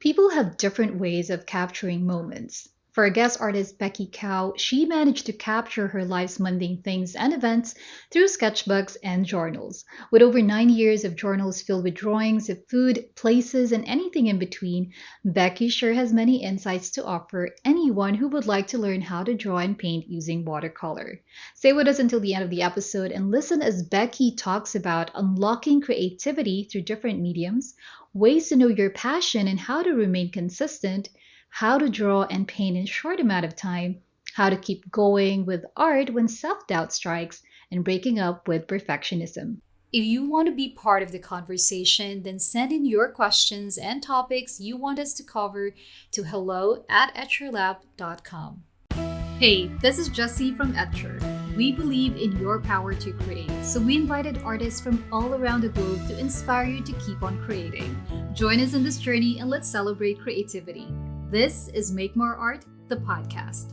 People have different ways of capturing moments. For our guest artist Becky Cao, she managed to capture her life's mundane things and events through sketchbooks and journals. With over 9 years of journals filled with drawings of food, places, and anything in between, Becky sure has many insights to offer anyone who would like to learn how to draw and paint using watercolor. Stay with us until the end of the episode and listen as Becky talks about unlocking creativity through different mediums, ways to know your passion and how to remain consistent, how to draw and paint in a short amount of time, how to keep going with art when self-doubt strikes, and breaking up with perfectionism. If you want to be part of the conversation, then send in your questions and topics you want us to cover to hello@etcherlab.com. Hey, this is Jessie from Etcher. We believe in your power to create, so we invited artists from all around the globe to inspire you to keep on creating. Join us in this journey and let's celebrate creativity. This is Make More Art, the podcast.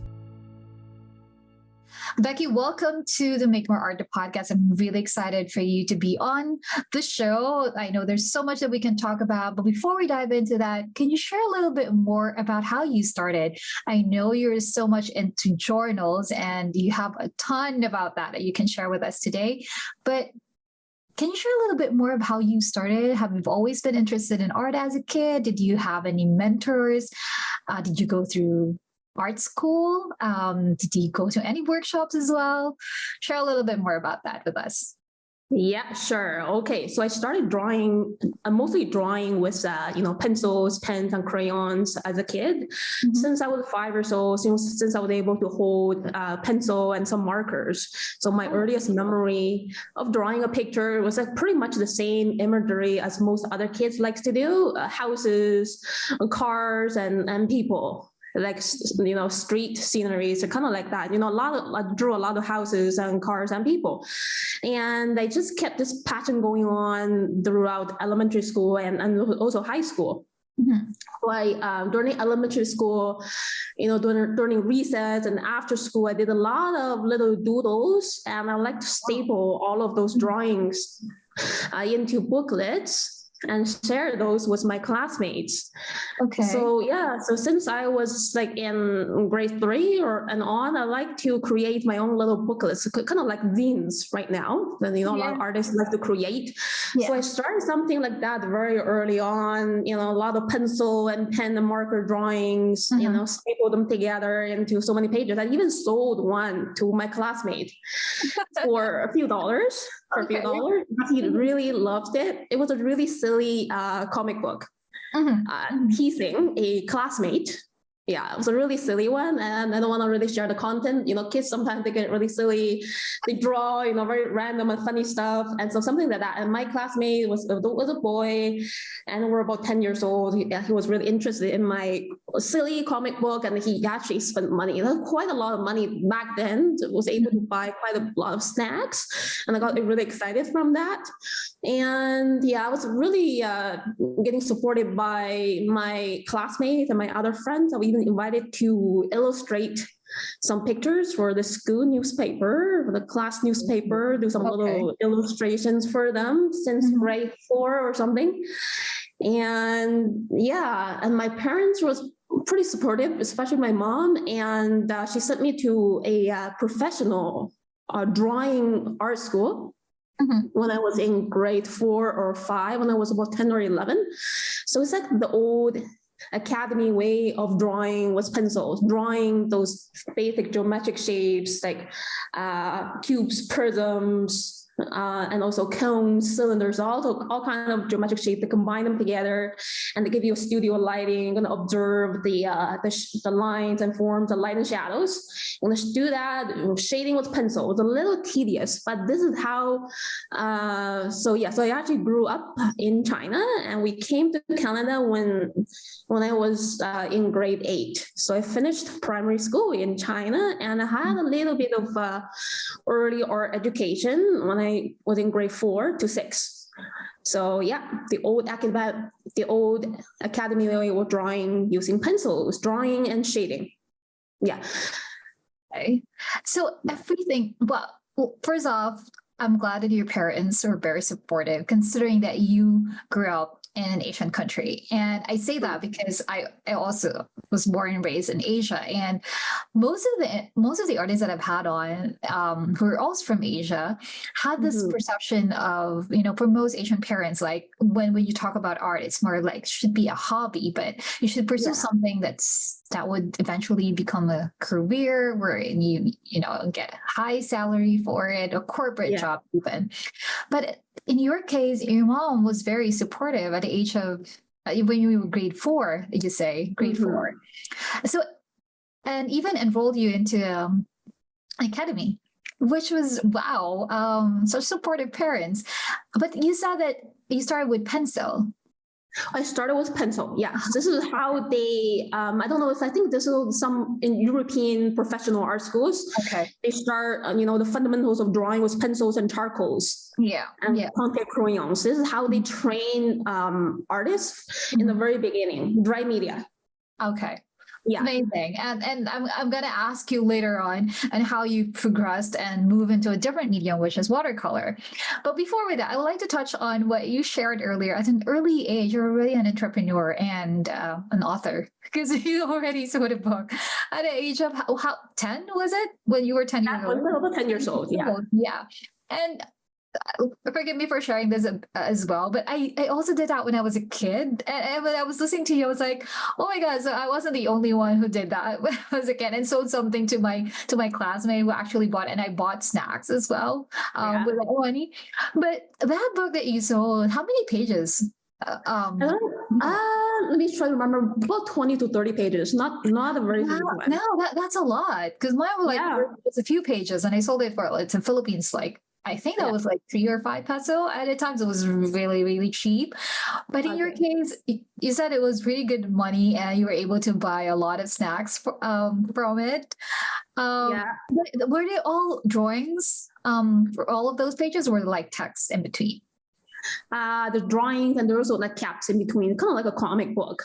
Becky, welcome to the Make More Art, the podcast. I'm really excited for you to be on the show. I know there's so much that we can talk about, but before we dive into that, can you share a little bit more about how you started? I know you're so much into journals and you have a ton about that you can share with us today, but can you share a little bit more of how you started? Have you always been interested in art as a kid? Did you have any mentors? Did you go through art school? Did you go to any workshops as well? Share a little bit more about that with us. Yeah, sure. Okay, so I started drawing, mostly drawing with, pencils, pens, and crayons as a kid. Mm-hmm. Since I was 5 years old, since I was able to hold a pencil and some markers. So my earliest memory of drawing a picture was like pretty much the same imagery as most other kids likes to do, houses, cars, and people. Like, street sceneries are kind of like that, I drew a lot of houses and cars and people. And I just kept this pattern going on throughout elementary school and also high school. Mm-hmm. Like during elementary school, during recess and after school, I did a lot of little doodles, and I like to staple all of those drawings into booklets and share those with my classmates. Okay. So since I was like in grade 3 and on, I like to create my own little booklets, kind of like zines right now. And a lot of artists like to create. Yeah. So I started something like that very early on. A lot of pencil and pen and marker drawings. Mm-hmm. Stapled them together into so many pages. I even sold one to my classmate for a few dollars. But he really loved it. It was a really silly comic book, teasing a classmate. Yeah, it was a really silly one, and I don't want to really share the content. Kids sometimes they get really silly. They draw, very random and funny stuff, and so something like that. And my classmate was a boy, and we're about 10 years old. He was really interested in my silly comic book, and he actually spent money, quite a lot of money back then. Was able to buy quite a lot of snacks, and I got really excited from that. And I was really getting supported by my classmates and my other friends. I was even invited to illustrate some pictures for the school newspaper, for the class newspaper, do some little illustrations for them since grade 4 or something. And and my parents was pretty supportive, especially my mom. And she sent me to a professional drawing art school. Mm-hmm. When I was in grade 4 or 5, when I was about 10 or 11. So it's like the old academy way of drawing with pencils, drawing those basic geometric shapes like cubes, prisms, and also cones, cylinders, all kind of geometric shapes. They combine them together, and they give you a studio lighting. You're gonna observe the lines and forms, the light and shadows. I'm gonna do that. Shading with pencil. It's a little tedious, but this is how. So I actually grew up in China, and we came to Canada when I was in grade 8. So I finished primary school in China, and I had a little bit of early art education when I was in grade 4 to 6. So the old academy way of drawing using pencils, drawing and shading. Yeah. Okay. So everything. Well, first off, I'm glad that your parents were very supportive, considering that you grew up in an Asian country. And I say that because I also was born and raised in Asia. And most of the artists that I've had on, who are also from Asia, had this Mhm. perception of, for most Asian parents, like when you talk about art, it's more like should be a hobby, but you should pursue Yeah, something that would eventually become a career where you get high salary for it, a corporate yeah. job even. But in your case, your mom was very supportive at the age of when you were grade four, did you say grade four? Mhm. So, and even enrolled you into academy, which was wow, such supportive parents. But you said that you started with pencil. I started with pencil. Yeah, this is how they. I don't know if I think this is some in European professional art schools. Okay. They start, the fundamentals of drawing with pencils and charcoals Yeah. and Yeah. contact crayons. This is how they train artists in the very beginning. Dry media. Okay. Yeah. Amazing. And I'm gonna ask you later on how you progressed and move into a different medium, which is watercolor. But before we that, I would like to touch on what you shared earlier. At an early age, you're already an entrepreneur and an author because you already sold a book at the age of how 10 was it when you were 10 years Yeah, old? when I was 10 years old. Yeah. Yeah. And forgive me for sharing this as well, but I also did that when I was a kid. And when I was listening to you, I was like, oh my God, so I wasn't the only one who did that when I was a kid and sold something to my classmate who actually bought, and I bought snacks as well Yeah. with that money. But that book that you sold, how many pages? Let me try to remember. About 20 to 30 pages. Not a very huge one. No, that's a lot because mine were like Yeah. it's a few pages, and I sold it for it's in Philippines like. I think that Yeah. was like 3 or 5 peso at the time. So it was really, really cheap. But in your Okay. case, you said it was really good money and you were able to buy a lot of snacks from it. Yeah. Were they all drawings for all of those pages, or were they like text in between? The drawings, and there's also like caps in between, kind of like a comic book.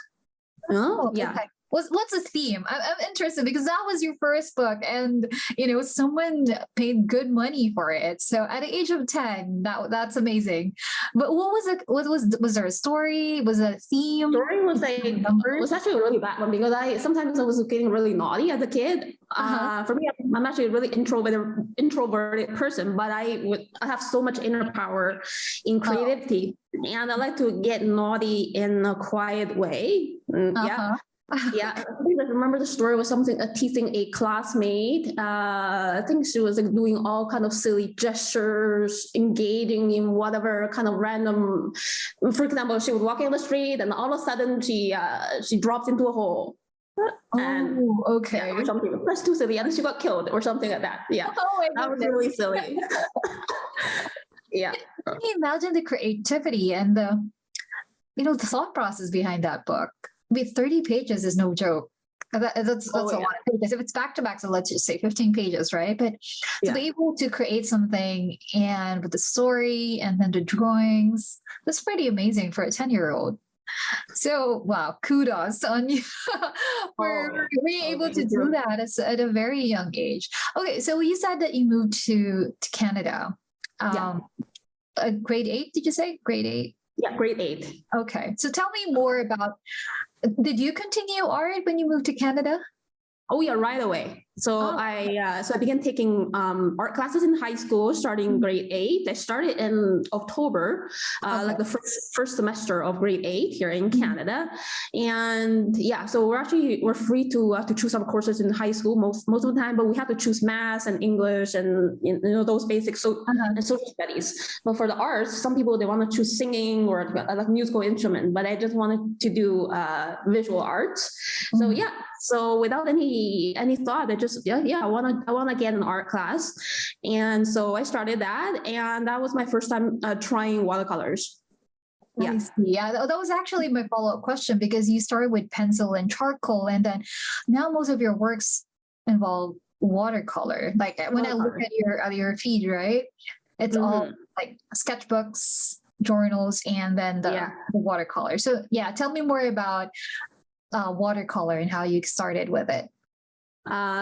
Oh, Yeah. okay. What's the theme? I'm interested because that was your first book, and someone paid good money for it. So at the age of 10, that's amazing. But what was it? What was there a story? Was it a theme? Story was Do you like remember? was actually a really bad one because I sometimes was getting really naughty as a kid. For me, I'm actually a really introverted person, but I have so much inner power in creativity, and I like to get naughty in a quiet way. Yeah. Yeah, I think I remember the story was something teasing a classmate. I think she was like doing all kind of silly gestures, engaging in whatever kind of random. For example, she was walking on the street, and all of a sudden she drops into a hole. And Okay. or something that's too silly, and she got killed or something like that. Yeah, Oh my that was goodness. really silly. Yeah. Can you imagine the creativity and the thought process behind that book? I mean, 30 pages is no joke. That's a lot of pages. If it's back to back, so let's just say 15 pages, right? But to be able to create something and with the story and then the drawings, that's pretty amazing for a 10-year-old. So wow, kudos on you for being able to do that at a very young age. Okay, so you said that you moved to Canada. Grade 8, did you say? Grade 8? Yeah, grade 8. Okay. So tell me more about, did you continue art when you moved to Canada? Oh yeah, right away. So I began taking art classes in high school, starting grade 8. I started in October, like the first semester of grade 8 here in Canada. And yeah, so we're free to choose our courses in high school most of the time, but we have to choose math and English and those basics and social studies. But for the arts, some people they want to choose singing or like musical instrument, but I just wanted to do visual arts. So yeah, so without any thought, I just I want to get an art class, and so I started that, and that was my first time trying watercolors. I see. Yeah, that was actually my follow-up question because you started with pencil and charcoal, and then now most of your works involve watercolor. Like when I look at your feed, right? It's all like sketchbooks, journals, and then the watercolor. So yeah, tell me more about watercolor and how you started with it.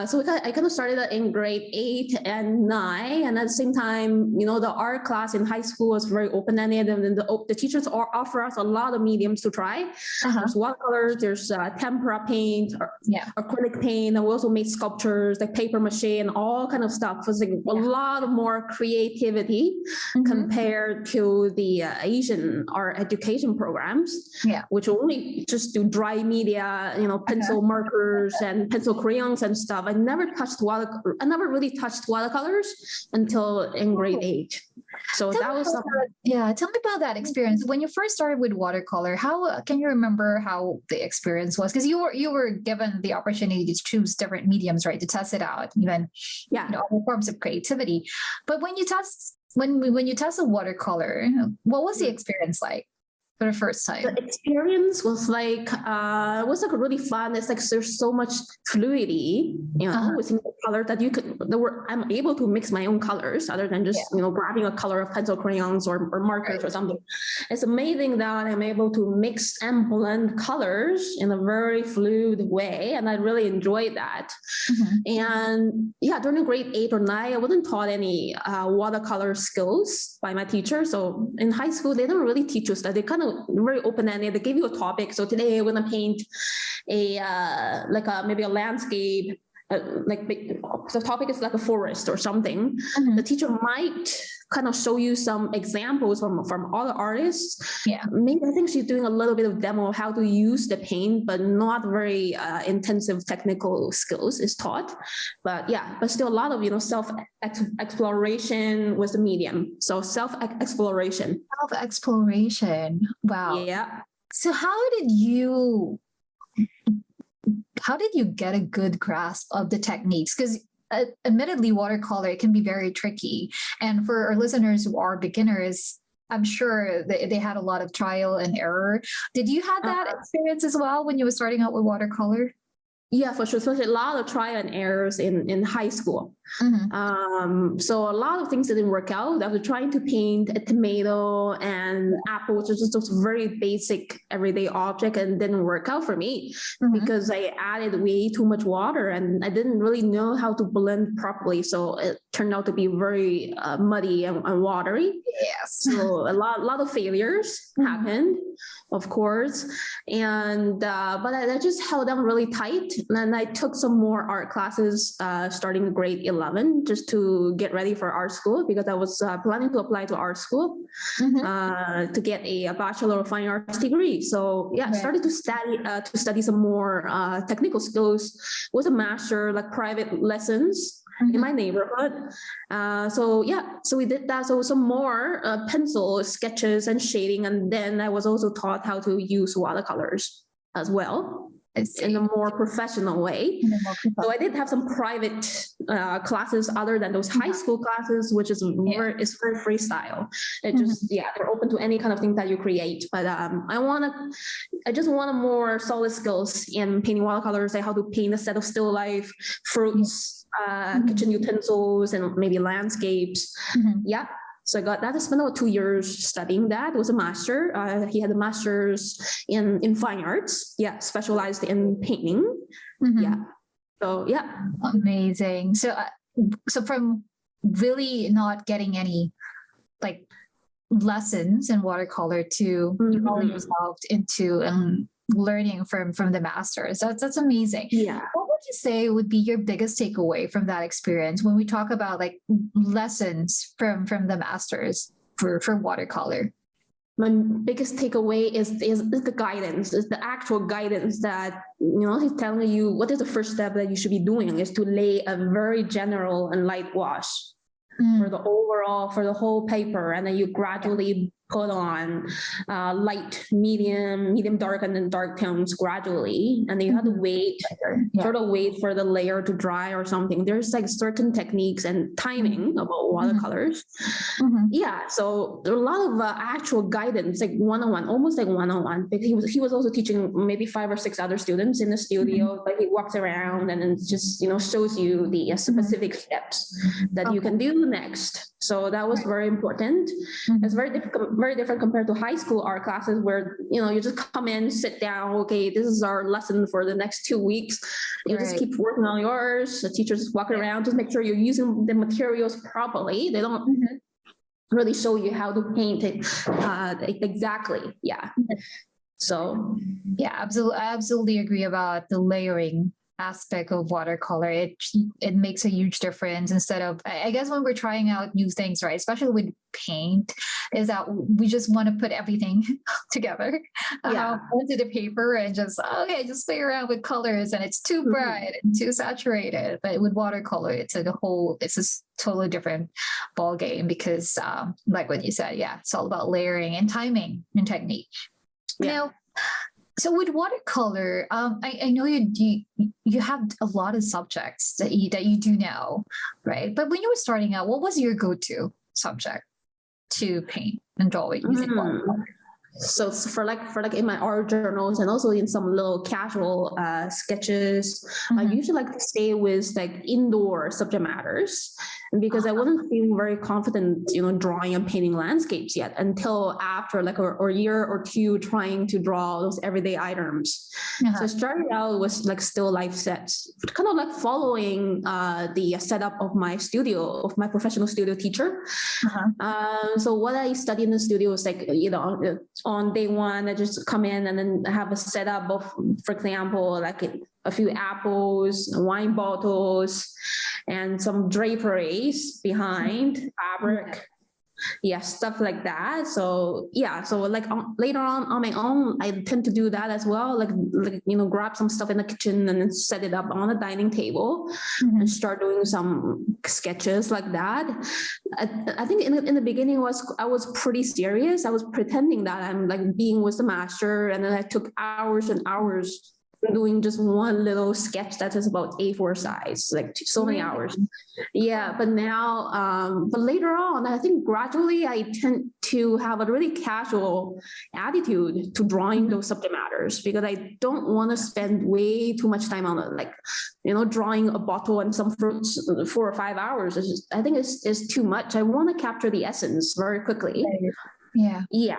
So I kind of started in grade 8 and 9, and at the same time, the art class in high school was very open-ended, and then the teachers offer us a lot of mediums to try. There's watercolors, there's tempera paint, acrylic paint, and we also made sculptures like paper mache and all kind of stuff. It was like a lot more creativity compared to the Asian art education programs, which only just do dry media, pencil markers and pencil crayons and stuff. I never really touched watercolors until in grade 8. So that was tell me about that experience. When you first started with watercolor, how can you remember how the experience was? Because you were given the opportunity to choose different mediums, right, to test it out, even other forms of creativity. But when you test a watercolor, what was the experience like for the first time? The experience was like really fun. It's like there's so much fluidity, within the color that I'm able to mix my own colors other than just grabbing a color of pencil crayons or markers or something. It's amazing that I'm able to mix and blend colors in a very fluid way, and I really enjoyed that. And during grade 8 or 9, I wasn't taught any watercolor skills by my teacher. So in high school, they didn't really teach us that. They kind of very open-ended. They give you a topic. So today we're gonna paint maybe a landscape. The topic is like a forest or something. The teacher might kind of show you some examples from other artists. Maybe I think she's doing a little bit of demo of how to use the paint, but not very intensive technical skills is taught. But still a lot of self-exploration with the medium. So self-exploration. Wow. Yeah. So how did you get a good grasp of the techniques? Because admittedly, watercolor can be very tricky. And for our listeners who are beginners, I'm sure they had a lot of trial and error. Did you have that experience as well when you were starting out with watercolor? Yeah, for sure. So a lot of trial and errors in high school. So a lot of things didn't work out. I was trying to paint a tomato and apple, which is just a very basic everyday object, and didn't work out for me because I added way too much water and I didn't really know how to blend properly. So it turned out to be very muddy and watery. Yes. So a lot of failures happened, of course. And but I just held on really tight. And I took some more art classes starting grade 11 just to get ready for art school, because I was planning to apply to art school to get a Bachelor of Fine Arts degree. So I started to study some more technical skills with a master, like private lessons in my neighborhood. So we did that. So some more pencil sketches and shading. And then I was also taught how to use watercolors as well in a more professional way. So I did have some private classes other than those high school classes, which is very freestyle. It just, they're open to any kind of thing that you create. But I just want more solid skills in painting watercolors, like how to paint a set of still life, fruits, kitchen utensils, and maybe landscapes. So I got that. I spent about 2 years studying that. It was a master. He had a master's in fine arts. Specialized in painting. So amazing. So from really not getting any lessons in watercolor to rolling yourself into learning from the masters. That's amazing. What would you say would be your biggest takeaway from that experience when we talk about lessons from the masters for watercolor? My biggest takeaway is the guidance, is the actual guidance that, he's telling you what is the first step that you should be doing is to lay a very general and light wash for the whole paper, and then you gradually put on light, medium dark, and then dark tones gradually. And then you have to wait, wait for the layer to dry or something. There's certain techniques and timing about watercolors. So there are a lot of actual guidance, one-on-one, almost one-on-one. He was also teaching maybe 5 or 6 other students in the studio, but he walks around and then just, shows you the specific steps that you can do next. So that was very important. It's very different compared to high school art classes where, you just come in, sit down. Okay, this is our lesson for the next 2 weeks. You just keep working on yours. The teachers just walk around, just make sure you're using the materials properly. They don't really show you how to paint it exactly. Yeah. So yeah, absolutely. I absolutely agree about the layering aspect of watercolor. It makes a huge difference. Instead of, I guess, when we're trying out new things, right, especially with paint, is that we just want to put everything together onto the paper and just play around with colors, and it's too bright and too saturated. But with watercolor, it's a totally different ball game, because like what you said, it's all about layering and timing and technique. Now, so with watercolor, I know you have a lot of subjects that you do now, right? But when you were starting out, what was your go-to subject to paint and draw using watercolor? So for like in my art journals and also in some little casual sketches, I usually like to stay with like indoor subject matters, because I wasn't feeling very confident, drawing and painting landscapes yet until after like a year or two trying to draw those everyday items. So I started out with like still life sets, kind of like following the setup of my professional studio teacher. So what I studied in the studio was like, on day one, I just come in and then have a setup of, for example, like a few apples, wine bottles, and some draperies behind, fabric, stuff like that. So like later on my own, I tend to do that as well. Like grab some stuff in the kitchen and then set it up on the dining table and start doing some sketches like that. I think in the beginning I was pretty serious. I was pretending that I'm like being with the master, and then I took hours and hours doing just one little sketch that is about A4 size, like so many hours. But now, but later on, I think gradually I tend to have a really casual attitude to drawing those subject matters, because I don't want to spend way too much time on it. Like, drawing a bottle and some fruits 4 or 5 hours I think it's too much. I want to capture the essence very quickly. Yeah.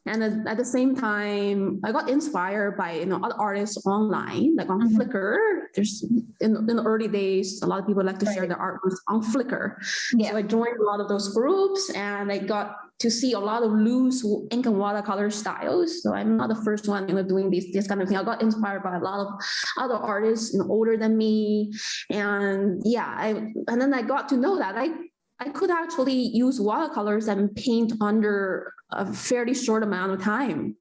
And at the same time, I got inspired by other artists online, like on Flickr. There's in the early days, a lot of people like to share their art on Flickr. So I joined a lot of those groups, and I got to see a lot of loose ink and watercolor styles. So I'm not the first one doing this kind of thing. I got inspired by a lot of other artists older than me, and and then I got to know that I could actually use watercolors and paint under a fairly short amount of time.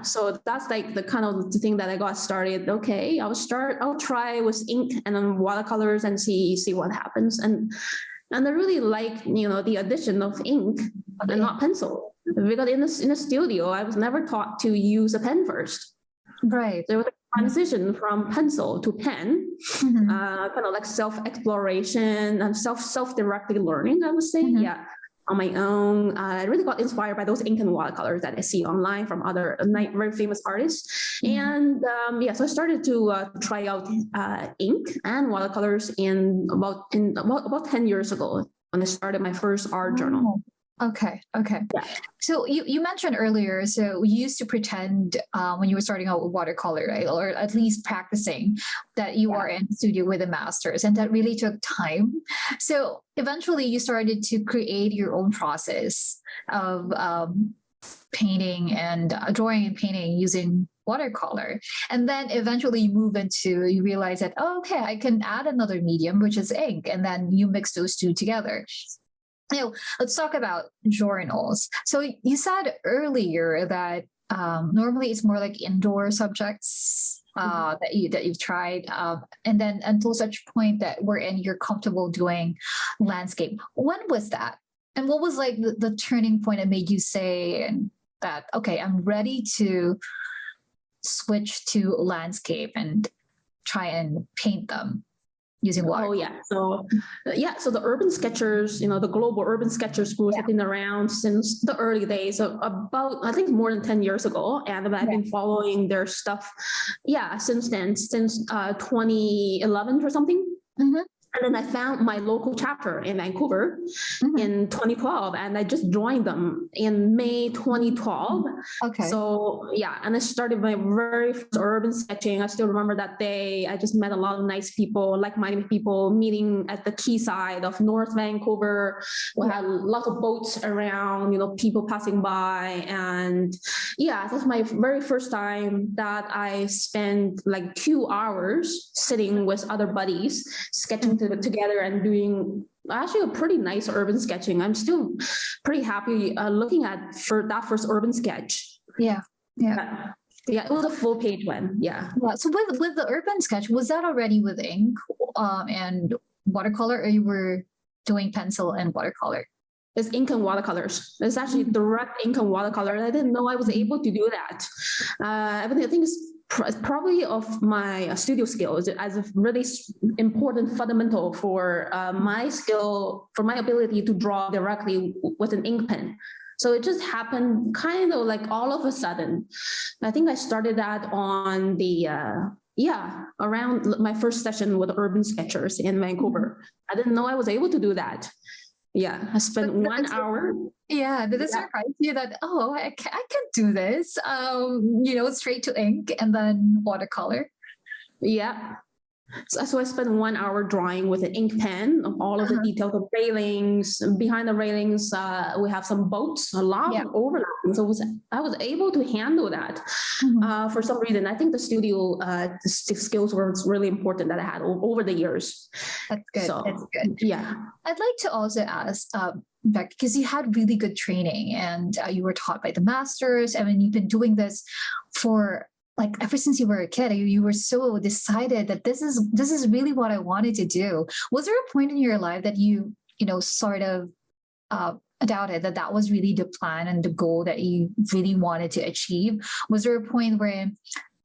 So that's like the kind of the thing that I got started. Okay, I'll try with ink and then watercolors and see what happens. And I really like, the addition of ink and not pencil, because in the studio, I was never taught to use a pen first. Right. There was a transition from pencil to pen, kind of like self-exploration and self-directed learning, I would say. On my own. I really got inspired by those ink and watercolors that I see online from other very famous artists. And so I started to try out ink and watercolors about 10 years ago when I started my first art journal. Okay. So you mentioned earlier, so you used to pretend when you were starting out with watercolor, right? Or at least practicing that you are in the studio with a master's, and that really took time. So eventually you started to create your own process of painting and drawing and painting using watercolor. And then eventually you realize that, I can add another medium, which is ink. And then you mix those two together. Let's talk about journals. So you said earlier that normally it's more like indoor subjects that you've tried, and then until such point that you're comfortable doing landscape. When was that? And what was like the turning point that made you say that, okay, I'm ready to switch to landscape and try and paint them using water? So the urban sketchers, the global urban sketchers schools have been around since the early days of about, I think, more than 10 years ago. And I've been following their stuff, since then, since 2011 or something. And then I found my local chapter in Vancouver in 2012, and I just joined them in May 2012. Okay. So yeah, and I started my very first urban sketching. I still remember that day. I just met a lot of nice people, like-minded people, meeting at the quayside of North Vancouver. We had lots of boats around, people passing by. And yeah, that was my very first time that I spent like 2 hours sitting with other buddies, sketching together and doing actually a pretty nice urban sketching. I'm still pretty happy looking at for that first urban sketch. Yeah, it was a full page one. Yeah. So with the urban sketch, was that already with ink and watercolor, or you were doing pencil and watercolor? It's ink and watercolors. It's actually direct ink and watercolor. I didn't know I was able to do that. I think it's probably of my studio skills as a really important fundamental for my skill, for my ability to draw directly with an ink pen. So it just happened kind of like all of a sudden. I think I started that on the, around my first session with urban sketchers in Vancouver. I didn't know I was able to do that. Yeah, I spent 1 hour. Yeah, did it surprise you that, I can do this, straight to ink and then watercolor? Yeah. So I spent 1 hour drawing with an ink pen of all of the details of railings. Behind the railings, we have some boats, a lot of overlapping. So I was able to handle that for some reason. I think the studio skills were really important that I had over the years. That's good. That's good. Yeah. I'd like to also ask, Beck, because you had really good training and you were taught by the masters. I mean, you've been doing this for like ever since you were a kid. You were so decided that this is really what I wanted to do. Was there a point in your life that you sort of doubted that was really the plan and the goal that you really wanted to achieve? Was there a point where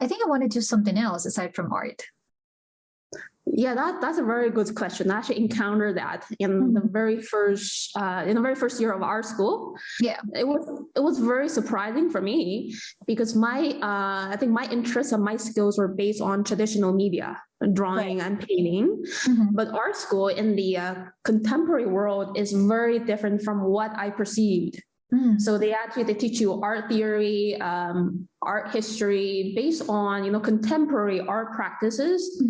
I think I want to do something else aside from art? Yeah, that's a very good question. I actually encountered that in the very first year of art school. Yeah, it was very surprising for me because I think my interests and my skills were based on traditional media, drawing and painting. But art school in the contemporary world is very different from what I perceived. So they teach you art theory, art history based on contemporary art practices.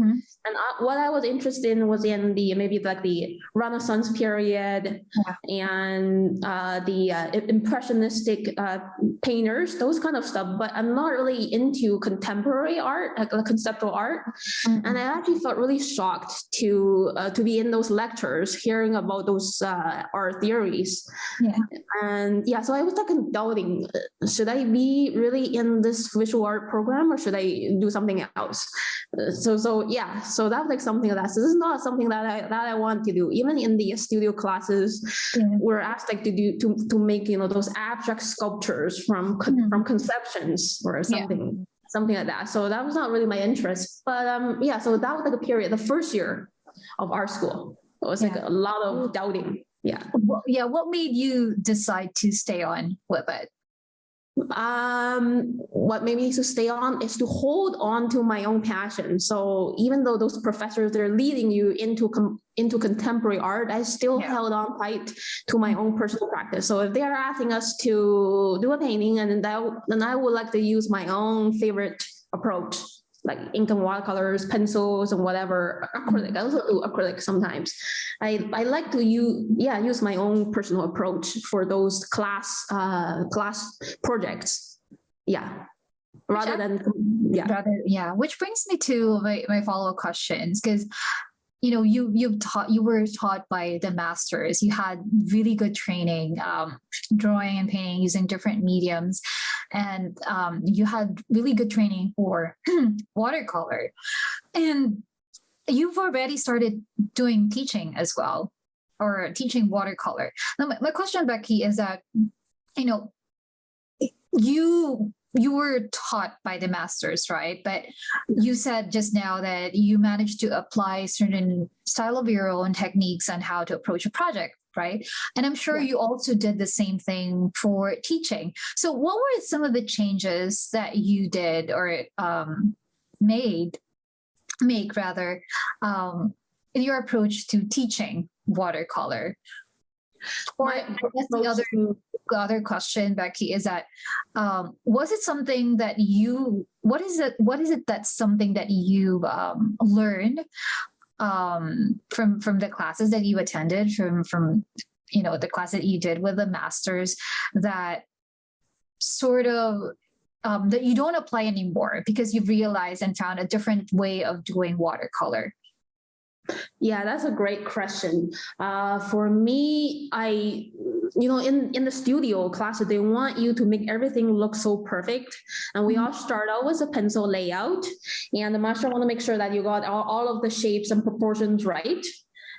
And what I was interested in was in maybe like the Renaissance period and the impressionistic painters, those kind of stuff. But I'm not really into contemporary art, like conceptual art. And I actually felt really shocked to be in those lectures, hearing about those art theories. And so I was like doubting, should I be really in this visual art program or should I do something else? So that was like something like that. So this is not something that I want to do. Even in the studio classes, we're asked like to make those abstract sculptures from conceptions or something like that. So that was not really my interest. But so that was like a period, the first year of art school. It was like a lot of doubting. Yeah. Well, what made you decide to stay on with it? What made me to stay on is to hold on to my own passion. So even though those professors, they're leading you into contemporary art, I still held on tight to my own personal practice. So if they are asking us to do a painting, and then I would like to use my own favorite approach, like ink and watercolors, pencils, and whatever, acrylic. I also do acrylic sometimes. I like to use my own personal approach for those class projects. Which brings me to my follow-up questions, because you were taught by the masters. You had really good training, drawing and painting using different mediums, and you had really good training for watercolor, and you've already started doing teaching as well, or teaching watercolor. Now, my question, Becky, is that you were taught by the masters, right? But you said just now that you managed to apply certain style of your own techniques on how to approach a project, right? And I'm sure you also did the same thing for teaching. So what were some of the changes that you did or make in your approach to teaching watercolor? Or I guess the other question, Becky, is that was it something that what is it that's something that you learned from the classes that you attended, from the class that you did with the masters, that sort of that you don't apply anymore because you've realized and found a different way of doing watercolor? Yeah, that's a great question. For me, in the studio classes, they want you to make everything look so perfect. And we all start out with a pencil layout, and the master want to make sure that you got all of the shapes and proportions right.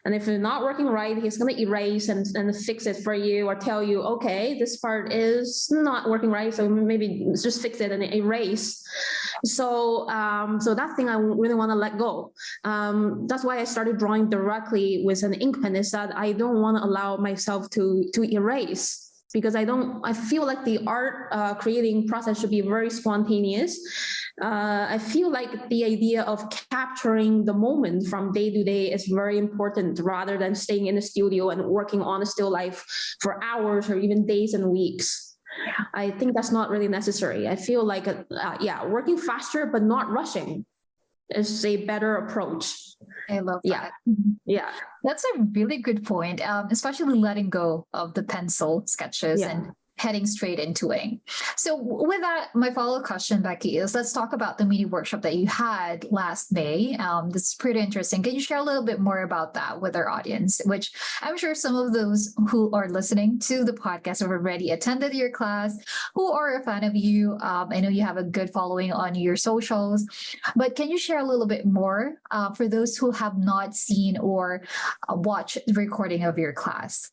And if it's not working right, he's going to erase and fix it for you, or tell you, okay, this part is not working right, so maybe just fix it and erase. So that thing I really want to let go. That's why I started drawing directly with an ink pen, is that I don't want to allow myself to erase. Because I feel like the art creating process should be very spontaneous. I feel like the idea of capturing the moment from day to day is very important, rather than staying in the studio and working on a still life for hours or even days and weeks. I think that's not really necessary. I feel like, working faster but not rushing is a better approach. I love that. Yeah. That's a really good point, especially letting go of the pencil sketches and heading straight into ink. So with that, my follow-up question, Becky, is let's talk about the mini workshop that you had last May. This is pretty interesting. Can you share a little bit more about that with our audience, which I'm sure some of those who are listening to the podcast have already attended your class, who are a fan of you. I know you have a good following on your socials, but can you share a little bit more for those who have not seen or watched the recording of your class?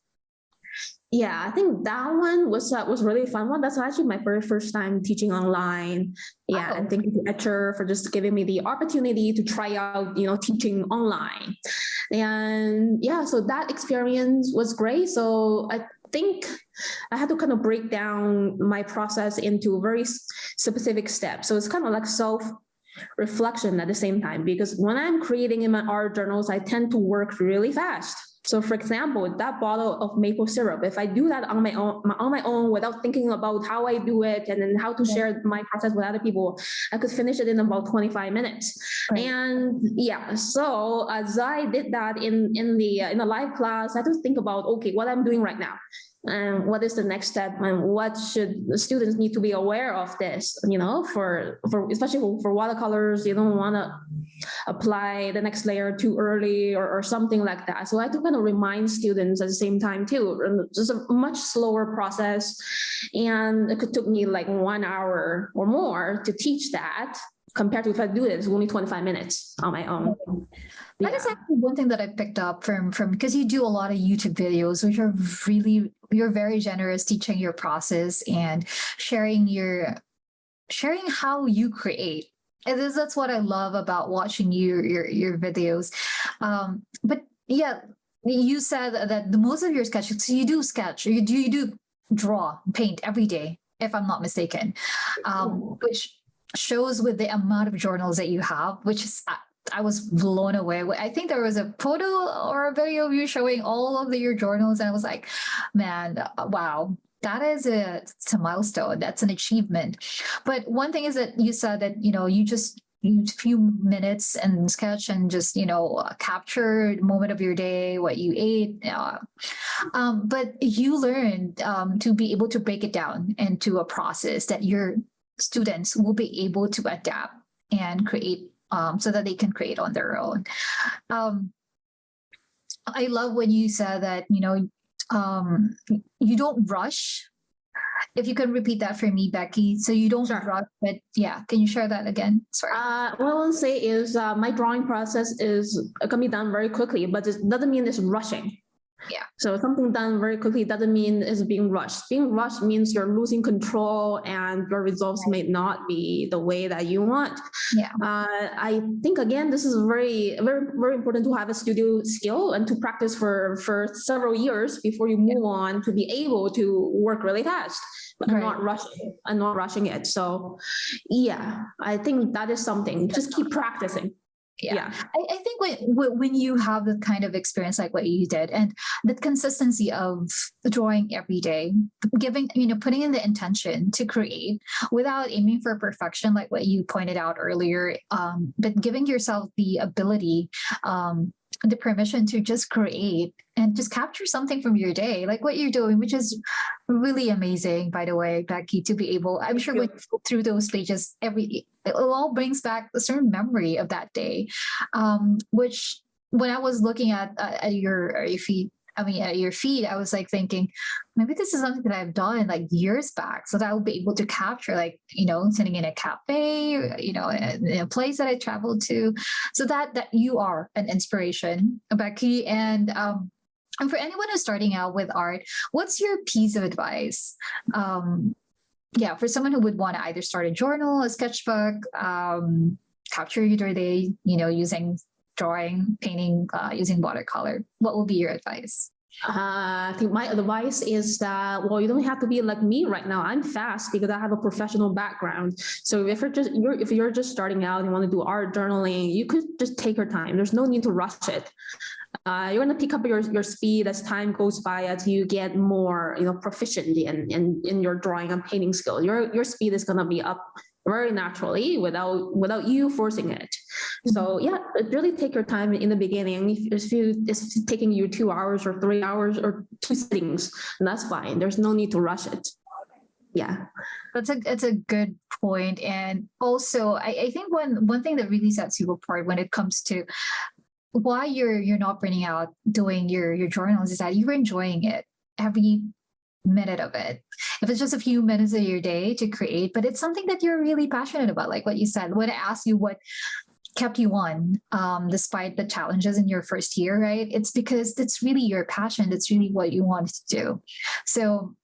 Yeah, I think that one was really a fun one. That's actually my very first time teaching online. Yeah, and thank you to Etcher for just giving me the opportunity to try out, teaching online. And yeah, so that experience was great. So I think I had to kind of break down my process into very specific steps. So it's kind of like self-reflection at the same time, because when I'm creating in my art journals, I tend to work really fast. So for example, that bottle of maple syrup, if I do that on my own without thinking about how I do it and then how to share my process with other people, I could finish it in about 25 minutes. Right. And so as I did that in the live class, I had to think about, okay, what I'm doing right now. And what is the next step, and what should the students need to be aware of this, for especially for watercolors, you don't want to apply the next layer too early or something like that. So I had to kind of remind students at the same time too. Just a much slower process, and it took me like 1 hour or more to teach that, compared to if I do it, it's only 25 minutes on my own. That is actually one thing that I picked up from because you do a lot of YouTube videos, which are you're very generous teaching your process and sharing how you create. And that's what I love about watching your videos. But yeah, you said that the most of your sketches, so you do sketch, you do draw, paint every day, if I'm not mistaken, which shows with the amount of journals that you have, which is I was blown away. I think there was a photo or a video of you showing all of your journals, and I was like, man, wow, that is it's a milestone. That's an achievement. But one thing is that you said that, you just use a few minutes and sketch and just, capture the moment of your day, what you ate. But you learned to be able to break it down into a process that your students will be able to adapt and create, so that they can create on their own. I love when you said that, you don't rush. If you can repeat that for me, Becky. So you don't rush, but can you share that again? Sorry. What I want to say is my drawing process can be done very quickly, but it doesn't mean it's rushing. Yeah. So something done very quickly doesn't mean it's being rushed. Being rushed means you're losing control and your results may not be the way that you want. Yeah. I think again, this is very, very, very important to have a studio skill and to practice for several years before you move on to be able to work really fast, but not rushing it. So yeah, I think that is something. Just keep practicing. Yeah. I think when you have the kind of experience like what you did, and the consistency of drawing every day, giving, putting in the intention to create without aiming for perfection, like what you pointed out earlier, but giving yourself the ability, the permission to just create and just capture something from your day, like what you're doing, which is really amazing, by the way, Becky, to be able, I'm sure when you go through those pages, it all brings back a certain memory of that day, which when I was looking at your feed, at your feed, I was like thinking, maybe this is something that I've done like years back, so that I will be able to capture, like, sitting in a cafe, in a place that I traveled to, so that you are an inspiration, Becky. And for anyone who's starting out with art, what's your piece of advice? For someone who would want to either start a journal, a sketchbook, capture your day, using drawing, painting, using watercolor, what will be your advice? I think my advice is that, well, you don't have to be like me right now. I'm fast because I have a professional background. So if you're just starting out and you want to do art journaling, you could just take your time. There's no need to rush it. You're going to pick up your speed as time goes by, as you get more, proficient in your drawing and painting skill. Your speed is going to be up very naturally without you forcing it. So yeah, really take your time in the beginning. If it's taking you 2 hours or 3 hours or 2 sittings, that's fine. There's no need to rush it. Yeah, it's a good point. And also, I think one thing that really sets you apart when it comes to why you're not burning out doing your journals is that you're enjoying it every minute of it. If it's just a few minutes of your day to create, but it's something that you're really passionate about, like what you said. When I asked you what kept you on, despite the challenges in your first year, right? It's because it's really your passion. It's really what you want to do. So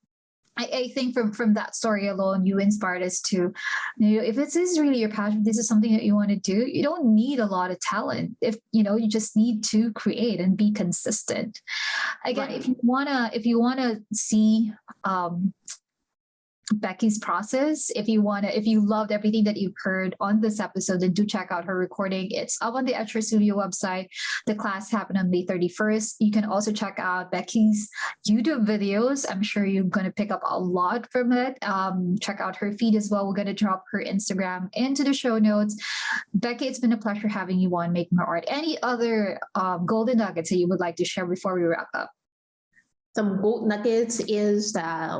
I think from that story alone, you inspired us to, if this is really your passion, this is something that you want to do, you don't need a lot of talent. If, you just need to create and be consistent. Again, right. If you wanna see, Becky's process, if you loved everything that you've heard on this episode, then do check out her recording. It's up on the Etcher Studio website. The class happened on May 31st. You can also check out Becky's YouTube videos. I'm sure you're going to pick up a lot from it. Check out her feed as well. We're going to drop her Instagram into the show notes. Becky, it's been a pleasure having you on Make More Art. Any other golden nuggets that you would like to share before we wrap up? Some gold nuggets is that,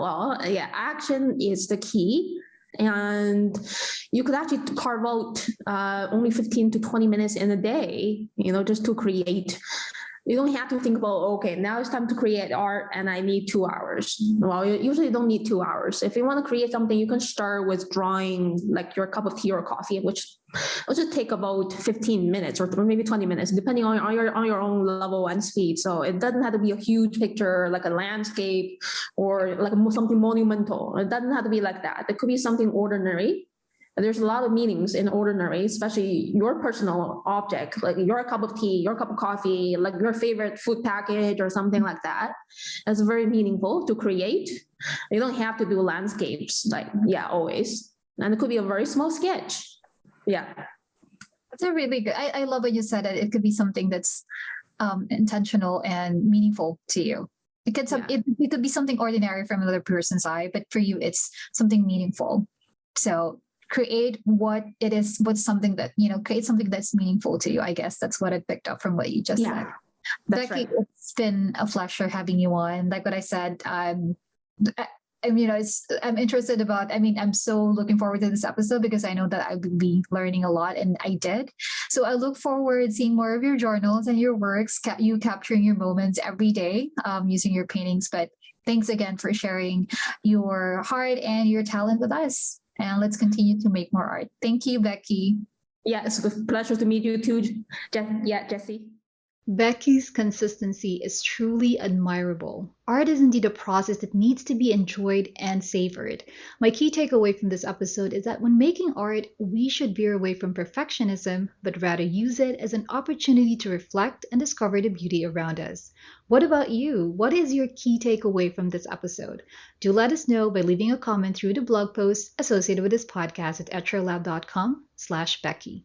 action is the key. And you could actually carve out only 15 to 20 minutes in a day, just to create. You don't have to think about, okay, now it's time to create art and I need 2 hours. Well, you usually don't need 2 hours. If you want to create something, you can start with drawing like your cup of tea or coffee, which will just take about 15 minutes or maybe 20 minutes, depending on your own level and speed. So it doesn't have to be a huge picture, like a landscape or like something monumental. It doesn't have to be like that. It could be something ordinary. There's a lot of meanings in ordinary, especially your personal object, like your cup of tea, your cup of coffee, like your favorite food package or something like that. It's very meaningful to create. You don't have to do landscapes, always. And it could be a very small sketch. Yeah. That's a really good, I love what you said, that it could be something that's intentional and meaningful to you. It could be something ordinary from another person's eye, but for you, it's something meaningful. So create what's something that, create something that's meaningful to you. I guess that's what I picked up from what you just said. Becky, right. It's been a pleasure having you on. Like what I said, I'm interested about, I'm so looking forward to this episode because I know that I would be learning a lot, and I did. So I look forward to seeing more of your journals and your works, you capturing your moments every day, using your paintings. But thanks again for sharing your heart and your talent with us. And let's continue to make more art. Thank you, Becky. Yeah, it's a pleasure to meet you too, Jessie. Becky's consistency is truly admirable. Art is indeed a process that needs to be enjoyed and savored. My key takeaway from this episode is that when making art, we should veer away from perfectionism, but rather use it as an opportunity to reflect and discover the beauty around us. What about you? What is your key takeaway from this episode? Do let us know by leaving a comment through the blog post associated with this podcast at etcherlab.com/Becky.